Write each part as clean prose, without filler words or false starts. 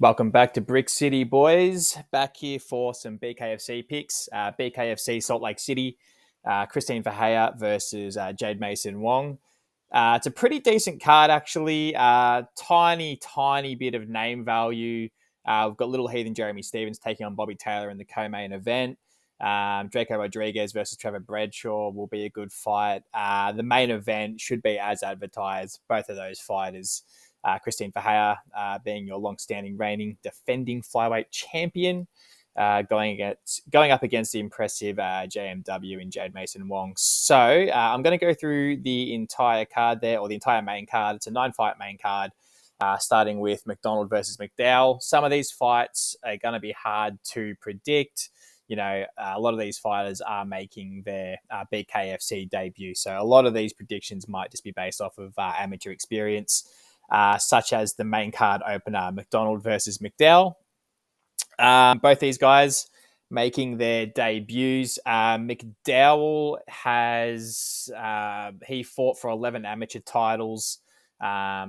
Welcome back to Brick City, boys. Back here for some BKFC picks. BKFC Salt Lake City, Christine Ferea versus Jade Masson-Wong. It's a pretty decent card, actually. Tiny bit of name value. We've got Little Heath and Jeremy Stevens taking on Bobby Taylor in the co-main event. Drako Rodriguez versus Trevor Bradshaw will be a good fight. The main event should be as advertised. Both of those fighters, Christine Ferea being your long-standing reigning defending flyweight champion, going up against the impressive JMW in Jade Masson-Wong. So I'm going to go through the entire card there, or the entire main card. It's a 9-fight main card, starting with Mcdonald versus Mcdowell. Some of these fights are going to be hard to predict. A lot of these fighters are making their BKFC debut, so a lot of these predictions might just be based off of amateur experience. Such as the main card opener, Mcdonald versus Mcdowell. Both these guys making their debuts. Mcdowell he fought for 11 amateur titles.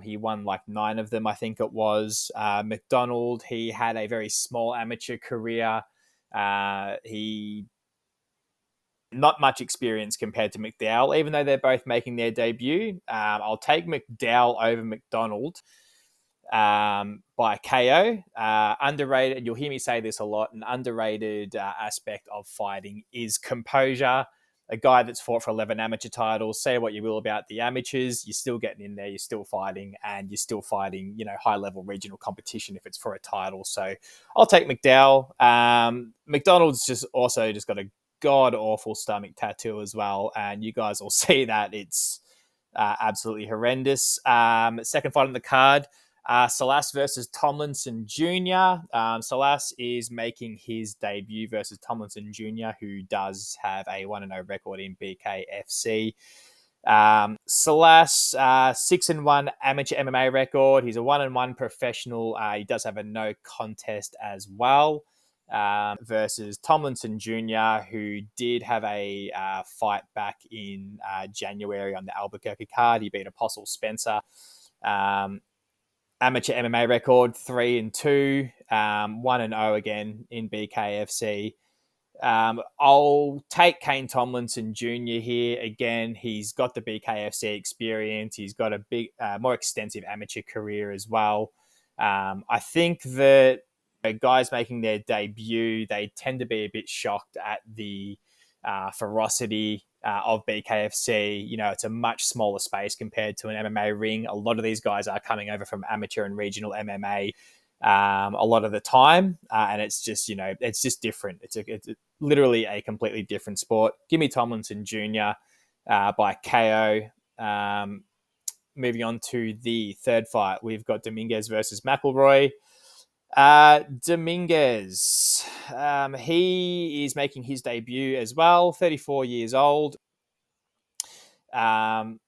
He won like 9 of them, I think it was. Mcdonald, he had a very small amateur career. He not much experience compared to Mcdowell, even though they're both making their debut. I'll take Mcdowell over Mcdonald by KO. Underrated, you'll hear me say this a lot, an underrated aspect of fighting is composure. A guy that's fought for 11 amateur titles, say what you will about the amateurs, you're still getting in there, you're still fighting, and you're still fighting, high-level regional competition if it's for a title. So I'll take McDowell. McDonald's just got a god-awful stomach tattoo as well, and you guys will see that it's absolutely horrendous. Second fight on the card, Salas versus Tomlinson Jr. Salas is making his debut versus Tomlinson Jr., who does have a 1-0 record in BKFC. Salas, 6-1 amateur MMA record. He's a 1-1 professional. He does have a no contest as well. Versus Tomlinson Jr., who did have a fight back in January on the Albuquerque card. He beat Apostle Spencer. Amateur MMA record, 3-2, 1-0 again in BKFC. I'll take Kaine Tomlinson Jr. here. Again, he's got the BKFC experience. He's got a big, more extensive amateur career as well. I think that guys making their debut, they tend to be a bit shocked at the ferocity of BKFC. It's a much smaller space compared to an MMA ring. A lot of these guys are coming over from amateur and regional MMA a lot of the time, and it's just different. It's literally a completely different sport. Give me Tomlinson Jr. By KO. Moving on to the third fight, we've got Dominguez versus Mccelroy. Dominguez, he is making his debut as well, 34 years old. 6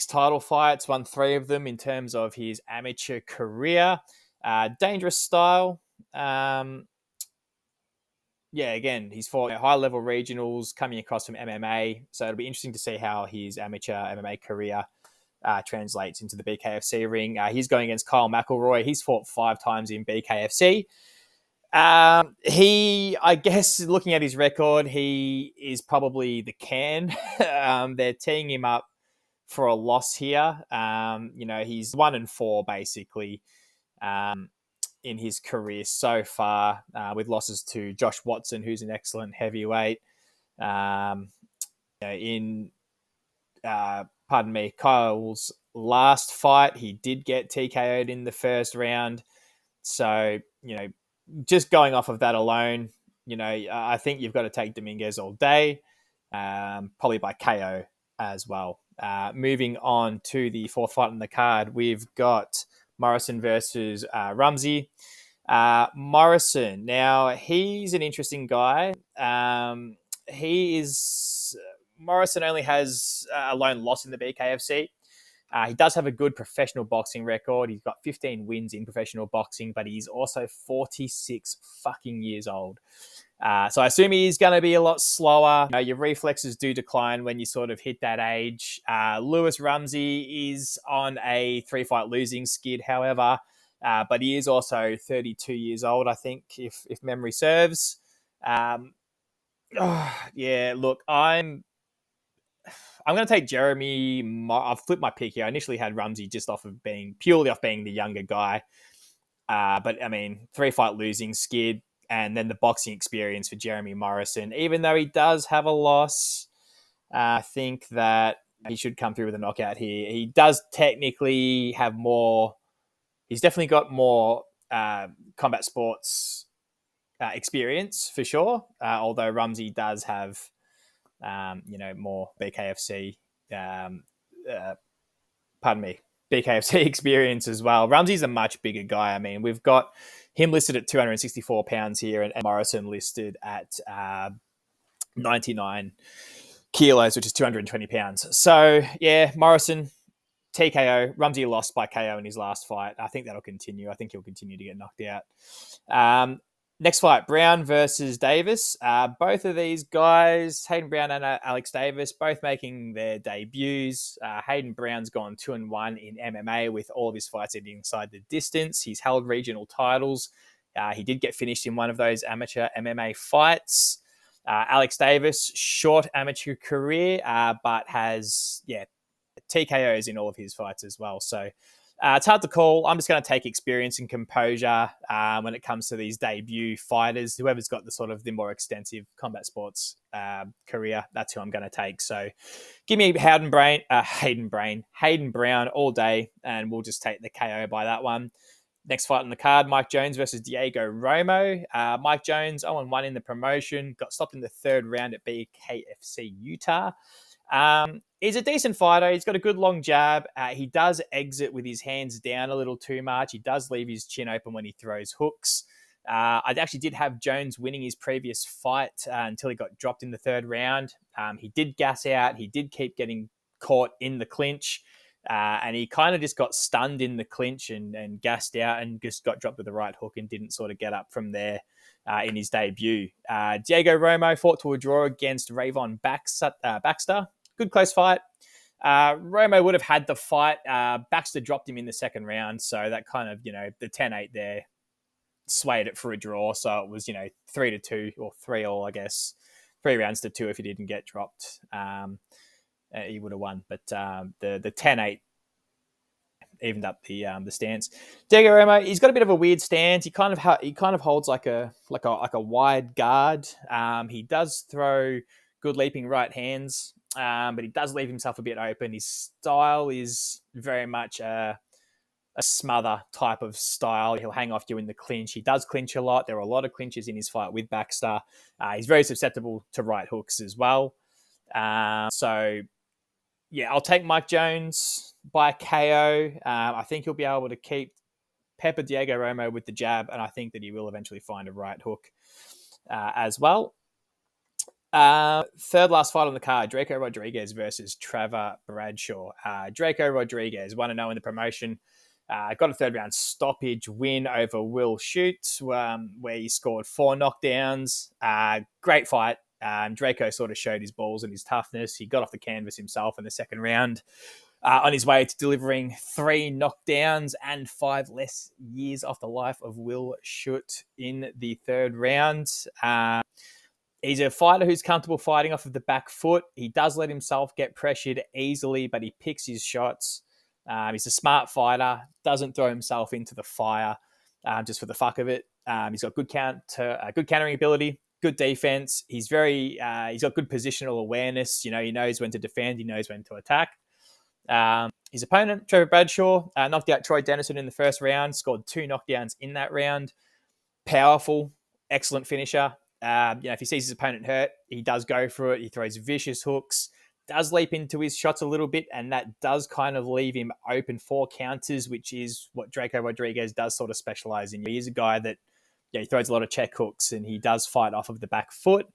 title fights, won 3 of them in terms of his amateur career. Dangerous style. Again, he's fought high-level regionals coming across from MMA, so it'll be interesting to see how his amateur MMA career translates into the BKFC ring. He's going against Kyle Mccelroy. He's fought 5 times in BKFC. I guess, looking at his record, he is probably the can. They're teeing him up for a loss here. He's 1-4 basically in his career so far, with losses to Josh Watson, who's an excellent heavyweight. Kyle's last fight, he did get TKO'd in the first round. So, just going off of that alone, I think you've got to take Dominguez all day, probably by KO as well. Moving on to the fourth fight on the card, we've got Morrison versus Rumsey. Morrison, now he's an interesting guy. Morrison only has a lone loss in the BKFC. He does have a good professional boxing record. He's got 15 wins in professional boxing, but he's also 46 fucking years old. So I assume he's going to be a lot slower. Your reflexes do decline when you sort of hit that age. Lewis Rumsey is on a 3-fight losing skid. However, but he is also 32 years old, I think, if memory serves. Yeah, look, I'm going to take Jeremy. I've flipped my pick here. I initially had Rumsey just purely off being the younger guy. But I mean, 3-fight losing skid, and then the boxing experience for Jeremy Morrison. Even though he does have a loss, I think that he should come through with a knockout here. He does technically have more. He's definitely got more combat sports experience for sure. Although Rumsey does have, more BKFC. Um, uh, pardon me, BKFC experience as well. Rumsey's a much bigger guy. I mean, we've got him listed at 264 pounds here, and Morrison listed at 99 kilos, which is 220 pounds. So yeah, Morrison TKO. Rumsey lost by KO in his last fight. I think that'll continue. I think he'll continue to get knocked out. Next fight, Brown versus Davis. Both of these guys, Hayden Brown and Alex Davis, both making their debuts. Hayden Brown's gone 2-1 in MMA with all of his fights inside the distance. He's held regional titles. He did get finished in one of those amateur MMA fights. Alex Davis, short amateur career, but has, TKOs in all of his fights as well. So it's hard to call. I'm just going to take experience and composure when it comes to these debut fighters. Whoever's got the more extensive combat sports career, that's who I'm going to take. So give me Hayden Brown all day, and we'll just take the KO by that one. Next fight on the card, Mike Jones versus Diego Romo. Mike Jones 0-1 in the promotion, got stopped in the third round at BKFC Utah. He's a decent fighter. He's got a good long jab. He does exit with his hands down a little too much. He does leave his chin open when he throws hooks. I actually did have Jones winning his previous fight until he got dropped in the third round. He did gas out. He did keep getting caught in the clinch. And he kind of just got stunned in the clinch and gassed out and just got dropped with the right hook and didn't sort of get up from there in his debut. Diego Romo fought to a draw against Rayvon Baxter. Good close fight. Romo would have had the fight. Baxter dropped him in the second round, so that kind of, the 10-8 there swayed it for a draw. So it was, 3-2 or 3-all, I guess. 3 rounds to 2 if he didn't get dropped. He would have won. But the 10-8 evened up the stance. Diego Romo, he's got a bit of a weird stance. He kind of holds like a wide guard. He does throw good leaping right hands. But he does leave himself a bit open. His style is very much a smother type of style. He'll hang off you in the clinch. He does clinch a lot. There are a lot of clinches in his fight with Baxter. He's very susceptible to right hooks as well. So, yeah, I'll take Mike Jones by KO. I think he'll be able to keep pepper Diego Romo with the jab, and I think that he will eventually find a right hook as well. Third last fight on the card, Drako Rodriguez versus Trevor Bradshaw. Drako Rodriguez, 1-0 in the promotion. Got a third round stoppage win over Will Shute, where he scored 4 knockdowns. Great fight. Drako sort of showed his balls and his toughness. He got off the canvas himself in the second round on his way to delivering 3 knockdowns and 5 less years off the life of Will Shute in the third round. He's a fighter who's comfortable fighting off of the back foot. He does let himself get pressured easily, but he picks his shots. He's a smart fighter, doesn't throw himself into the fire just for the fuck of it. He's got good countering ability, good defense. He's got good positional awareness. He knows when to defend. He knows when to attack. His opponent, Trevor Bradshaw, knocked out Troy Dennison in the first round, scored 2 knockdowns in that round. Powerful, excellent finisher. If he sees his opponent hurt, he does go for it. He throws vicious hooks, does leap into his shots a little bit, and that does kind of leave him open for counters, which is what Drako Rodriguez does sort of specialize in. He's a guy that he throws a lot of check hooks and he does fight off of the back foot.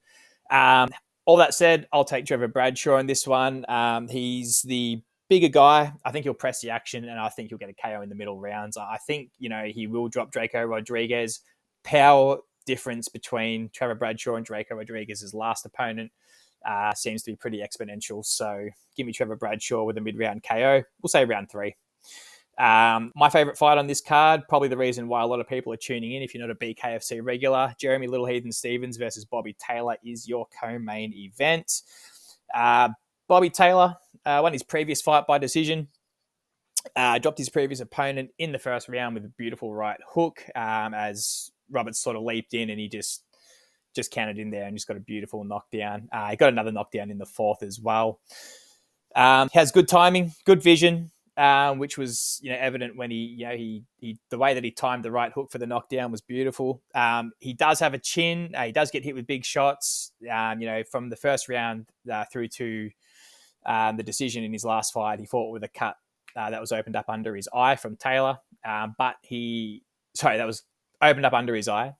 All that said, I'll take Trevor Bradshaw in this one. He's the bigger guy. I think he'll press the action, and I think he'll get a KO in the middle rounds. I think, he will drop Drako Rodriguez. Power difference between Trevor Bradshaw and Drako Rodriguez's last opponent seems to be pretty exponential. So give me Trevor Bradshaw with a mid-round KO. We'll say round 3. My favourite fight on this card, probably the reason why a lot of people are tuning in, if you're not a BKFC regular, Jeremy Little Heathen Stevens versus Bobby Taylor is your co-main event. Bobby Taylor won his previous fight by decision. Dropped his previous opponent in the first round with a beautiful right hook as Roberts sort of leaped in and he just countered in there and just got a beautiful knockdown. He got another knockdown in the fourth as well. He has good timing, good vision, which was evident when he the way that he timed the right hook for the knockdown was beautiful. He does have a chin. He does get hit with big shots. From the first round through to the decision in his last fight, he fought with a cut that was opened up under his eye from Taylor. That was opened up under his eye.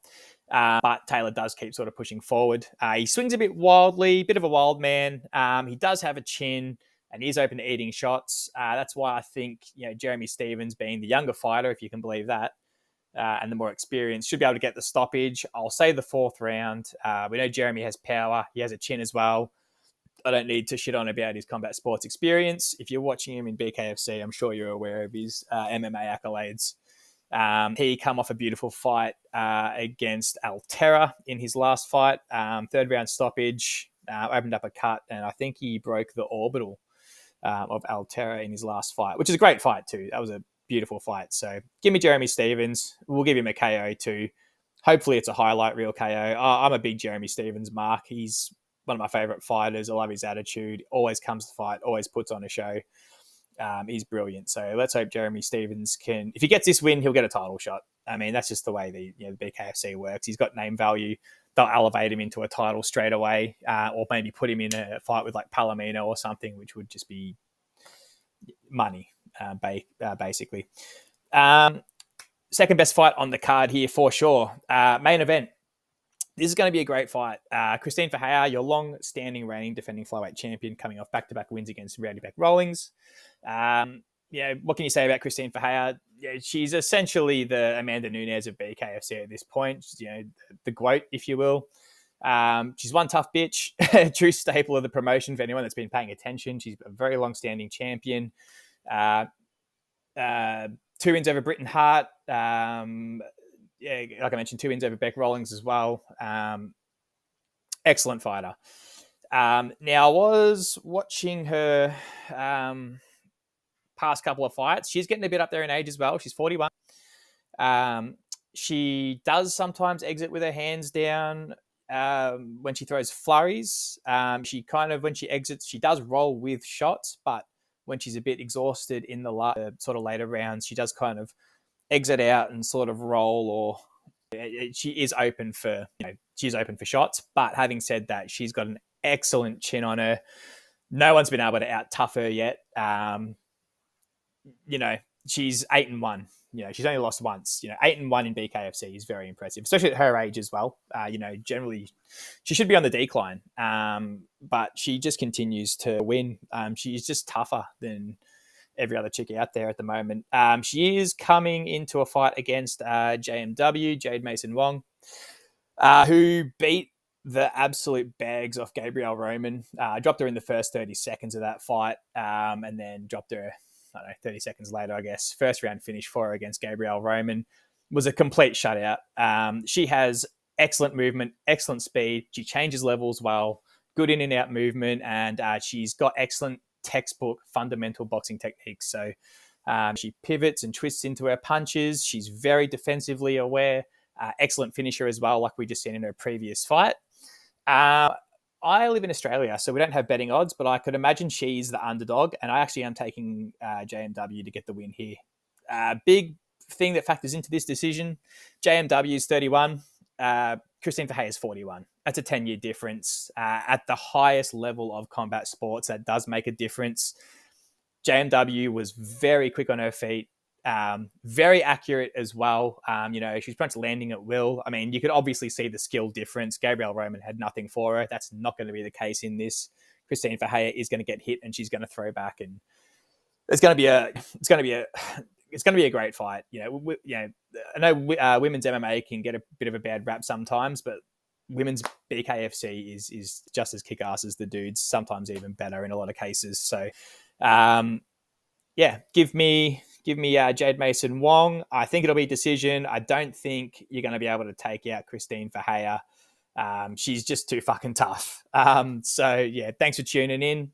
But Taylor does keep sort of pushing forward. He swings a bit wildly, bit of a wild man. He does have a chin and he's open to eating shots. That's why I think Jeremy Stevens, being the younger fighter, if you can believe that, and the more experienced, should be able to get the stoppage. I'll say the fourth round. We know Jeremy has power. He has a chin as well. I don't need to shit on about his combat sports experience. If you're watching him in BKFC, I'm sure you're aware of his MMA accolades. He come off a beautiful fight against Altera in his last fight. Third round stoppage, opened up a cut, and I think he broke the orbital of Altera in his last fight, which is a great fight too. That was a beautiful fight. So give me Jeremy Stevens. We'll give him a KO too. Hopefully it's a highlight reel KO. I'm a big Jeremy Stevens mark. He's one of my favorite fighters. I love his attitude. Always comes to fight. Always puts on a show. He's brilliant. So let's hope Jeremy Stevens can. If he gets this win, he'll get a title shot. I mean, that's just the way the BKFC works. He's got name value. They'll elevate him into a title straight away, or maybe put him in a fight with like Palomino or something, which would just be money, basically. Second best fight on the card here for sure. Main event. This is going to be a great fight. Christine Ferea, your long-standing reigning defending flyweight champion, coming off back-to-back wins against Rowdy Beck Rawlings. What can you say about Christine Ferea? She's essentially the Amanda Nunes of BKFC at this point. She's, the GOAT, if you will. She's one tough bitch, a true staple of the promotion for anyone that's been paying attention. She's a very long-standing champion. 2 wins over Britain Hart. Like I mentioned, 2 wins over Beck Rawlings as well. Excellent fighter. Now, I was watching her past couple of fights. She's getting a bit up there in age as well. She's 41. She does sometimes exit with her hands down when she throws flurries. When she exits, she does roll with shots, but when she's a bit exhausted in the sort of later rounds, she does kind of exit out and sort of roll, or she is open for shots. But having said that, she's got an excellent chin on her. No one's been able to out tough her yet. She's 8-1. She's only lost once. 8-1 in BKFC is very impressive, especially at her age as well. Generally she should be on the decline, but she just continues to win. She's just tougher than every other chick out there at the moment. She is coming into a fight against JMW, Jade Masson-Wong, who beat the absolute bags off Gabrielle Roman. Dropped her in the first 30 seconds of that fight, and then dropped her, 30 seconds later, I guess. First round finish for her against Gabrielle Roman was a complete shutout. She has excellent movement, excellent speed. She changes levels well, good in and out movement, and she's got excellent textbook fundamental boxing techniques. So she pivots and twists into her punches. She's very defensively aware. Excellent finisher as well, like we just seen in her previous fight. I live in Australia, so we don't have betting odds, but I could imagine she's the underdog, and I actually am taking JMW to get the win here. Big thing that factors into this decision, JMW is 31, Christine Ferea is 41. That's a 10-year difference. At the highest level of combat sports, that does make a difference. JMW was very quick on her feet, very accurate as well. She's pretty much landing at will. I mean, you could obviously see the skill difference. Gabrielle Roman had nothing for her. That's not going to be the case in this. Christine Ferea is going to get hit and she's going to throw back, and it's going to be a great fight. I know women's MMA can get a bit of a bad rap sometimes, but women's BKFC is just as kick-ass as the dudes, sometimes even better in a lot of cases. So, give me Give me Jade Mason-Wong. I think it'll be decision. I don't think you're going to be able to take out Christine Ferea. She's just too fucking tough. So, yeah, thanks for tuning in.